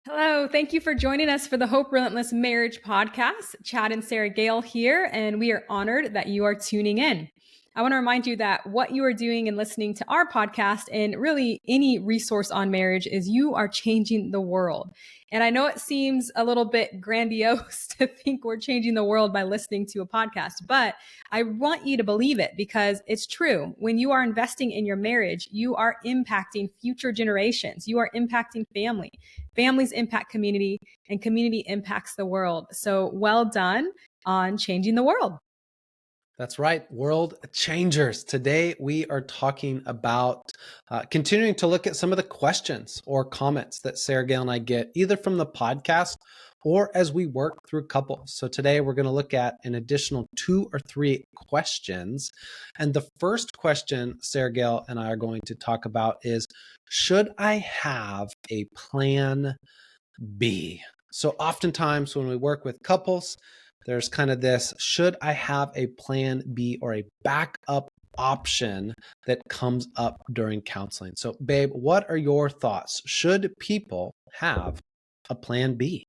Hello, thank you for joining us for the Hope Relentless Marriage Podcast. Chad and Sarah Gale here, and we are honored that you are tuning in. I want to remind you that what you are doing and listening to our podcast and really any resource on marriage is you are changing the world. And I know it seems a little bit grandiose to think we're changing the world by listening to a podcast, but I want you to believe it because it's true. When you are investing in your marriage, you are impacting future generations. You are impacting family. Families impact community, and community impacts the world. So well done on changing the world. That's right, world changers. Today, we are talking about continuing to look at some of the questions or comments that Sarah Gale and I get either from the podcast or as we work through couples. So today, we're going to look at an additional 2 or 3 questions. And the first question Sarah Gale and I are going to talk about is, should I have a plan B? So oftentimes when we work with couples, there's kind of this, should I have a plan B or a backup option that comes up during counseling? So babe, what are your thoughts? Should people have a plan B?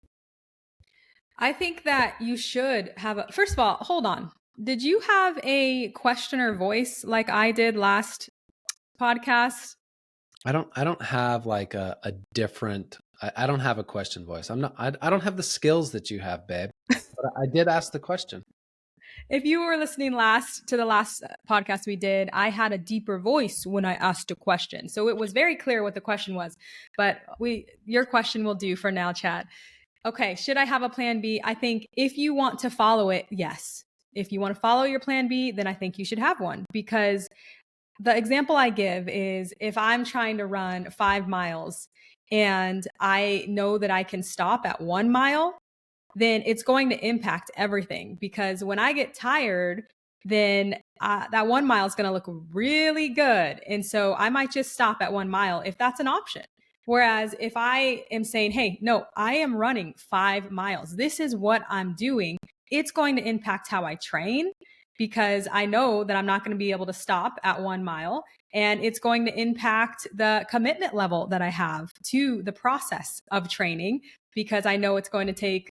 I think that you should have first of all, hold on. Did you have a questioner voice like I did last podcast? I don't have like a different, I don't have a question voice. I don't have the skills that you have, babe, but I did ask the question. If you were listening to the last podcast we did, I had a deeper voice when I asked a question. So it was very clear what the question was. But your question will do for now, Chad. Okay, should I have a plan B? I think if you want to follow it, yes. If you want to follow your plan B, then I think you should have one, because the example I give is if I'm trying to run 5 miles and I know that I can stop at 1 mile, then it's going to impact everything, because when I get tired, then that 1 mile is going to look really good. And so I might just stop at 1 mile if that's an option. Whereas if I am saying, hey, no, I am running 5 miles, this is what I'm doing, it's going to impact how I train, because I know that I'm not going to be able to stop at 1 mile. And it's going to impact the commitment level that I have to the process of training, because I know it's going to take,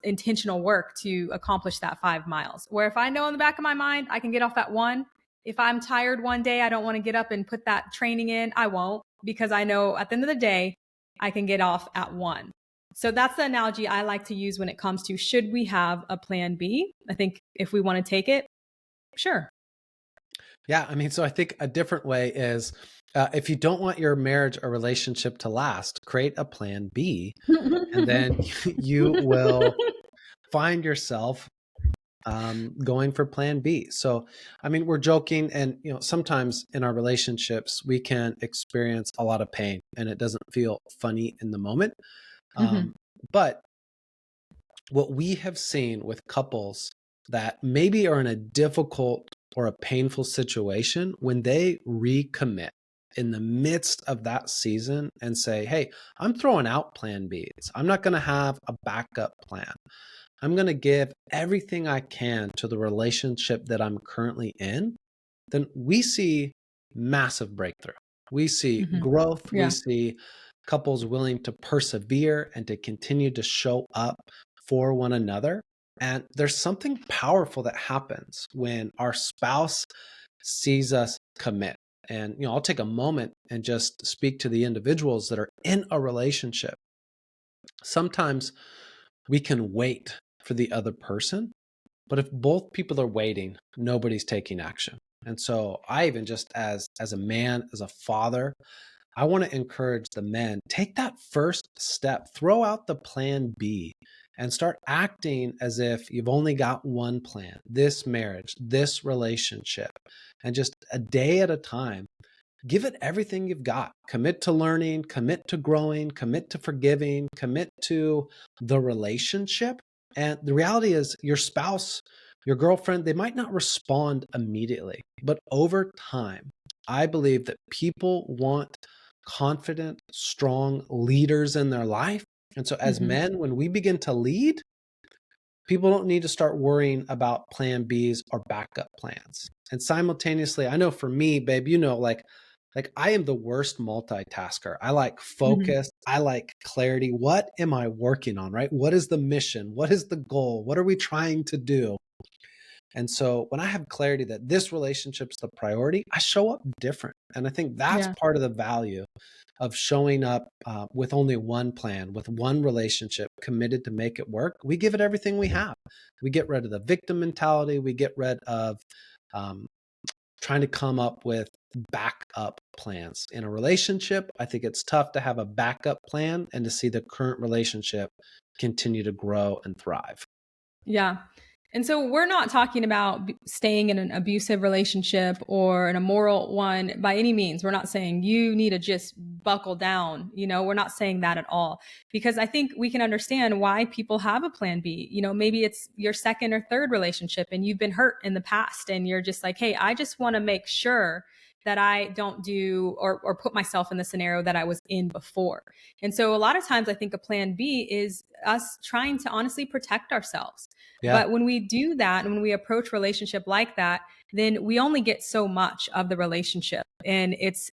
intentional work to accomplish that 5 miles. Where if I know in the back of my mind, I can get off at 1. If I'm tired one day, I don't want to get up and put that training in, I won't, because I know at the end of the day, I can get off at 1. So that's the analogy I like to use when it comes to, should we have a plan B? I think if we want to take it, sure. Yeah, I mean, so I think a different way is if you don't want your marriage or relationship to last, create a plan B, and then you will find yourself going for plan B. So, I mean, we're joking, and sometimes in our relationships, we can experience a lot of pain, and it doesn't feel funny in the moment. But what we have seen with couples that maybe are in a difficult or a painful situation, when they recommit in the midst of that season and say, hey, I'm throwing out plan Bs. I'm not going to have a backup plan. I'm going to give everything I can to the relationship that I'm currently in, then we see massive breakthrough. We see growth. Yeah. We see couples willing to persevere and to continue to show up for one another. And there's something powerful that happens when our spouse sees us commit. And I'll take a moment and just speak to the individuals that are in a relationship. Sometimes we can wait for the other person, but if both people are waiting, nobody's taking action. And so I even just as a man, as a father, I want to encourage the men, take that first step, throw out the plan B and start acting as if you've only got one plan, this marriage, this relationship, and just a day at a time, give it everything you've got. Commit to learning, commit to growing, commit to forgiving, commit to the relationship. And the reality is your spouse, your girlfriend, they might not respond immediately, but over time, I believe that people want confident, strong leaders in their life. And so as men, when we begin to lead, people don't need to start worrying about plan Bs or backup plans. And simultaneously, I know for me, babe, like Like I am the worst multitasker. I like Mhm. focus. I like clarity. What am I working on, right? What is the mission? What is the goal? What are we trying to do? And so when I have clarity that this relationship's the priority, I show up different. And I think that's Yeah. part of the value of showing up with only one plan, with one relationship, committed to make it work. We give it everything we have. We get rid of the victim mentality. We get rid of um, trying to come up with backup plans. In a relationship, I think it's tough to have a backup plan and to see the current relationship continue to grow and thrive. Yeah. And so we're not talking about staying in an abusive relationship or an immoral one by any means. We're not saying you need to just buckle down. We're not saying that at all. Because I think we can understand why people have a plan B. Maybe it's your second or third relationship and you've been hurt in the past and you're just like, hey, I just want to make sure that I don't do or put myself in the scenario that I was in before. And so a lot of times I think a plan B is us trying to honestly protect ourselves. Yeah. But when we do that and when we approach relationship like that, then we only get so much of the relationship. And it's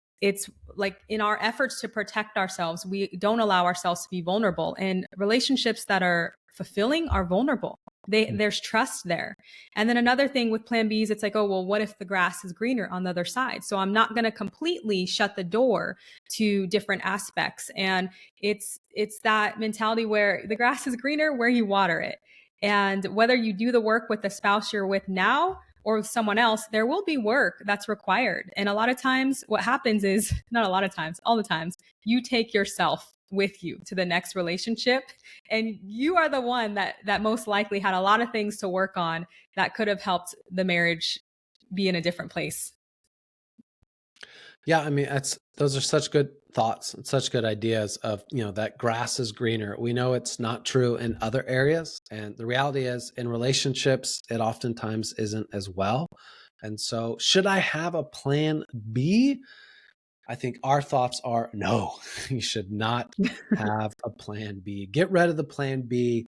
like in our efforts to protect ourselves, we don't allow ourselves to be vulnerable. And relationships that are fulfilling are vulnerable. There's trust there. And then another thing with plan Bs, it's like, oh, well, what if the grass is greener on the other side? So I'm not going to completely shut the door to different aspects. And it's that mentality where the grass is greener where you water it. And whether you do the work with the spouse you're with now or with someone else, there will be work that's required. And a lot of times, what happens is not a lot of times, all the times, you take yourself with you to the next relationship. And you are the one that most likely had a lot of things to work on that could have helped the marriage be in a different place. Yeah, I mean, those are such good thoughts and such good ideas of, that grass is greener. We know it's not true in other areas. And the reality is in relationships, it oftentimes isn't as well. And so should I have a plan B? I think our thoughts are no, you should not have a plan B. Get rid of the plan B,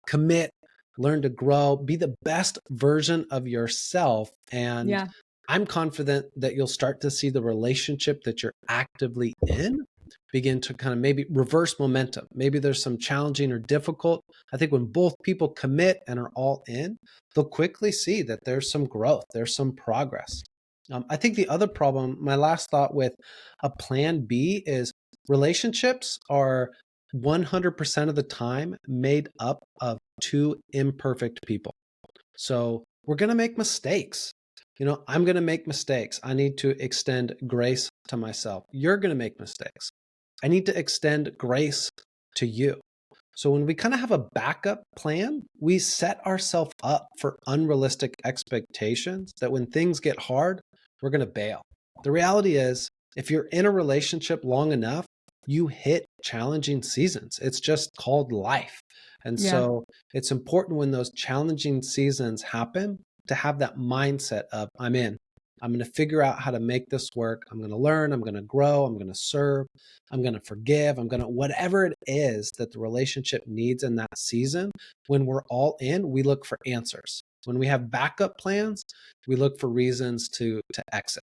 commit, learn to grow, be the best version of yourself. And Yeah. I'm confident that you'll start to see the relationship that you're actively in begin to kind of maybe reverse momentum. Maybe there's some challenging or difficult. I think when both people commit and are all in, they'll quickly see that there's some growth, there's some progress. I think the other problem, my last thought with a plan B is relationships are 100% of the time made up of two imperfect people. So we're going to make mistakes. I'm going to make mistakes. I need to extend grace to myself. You're going to make mistakes. I need to extend grace to you. So when we kind of have a backup plan, we set ourselves up for unrealistic expectations that when things get hard, we're going to bail. The reality is, if you're in a relationship long enough, you hit challenging seasons. It's just called life. And Yeah. so it's important when those challenging seasons happen to have that mindset of, I'm in. I'm going to figure out how to make this work. I'm going to learn. I'm going to grow. I'm going to serve. I'm going to forgive. I'm going to, whatever it is that the relationship needs in that season. When we're all in, we look for answers. When we have backup plans, we look for reasons to exit.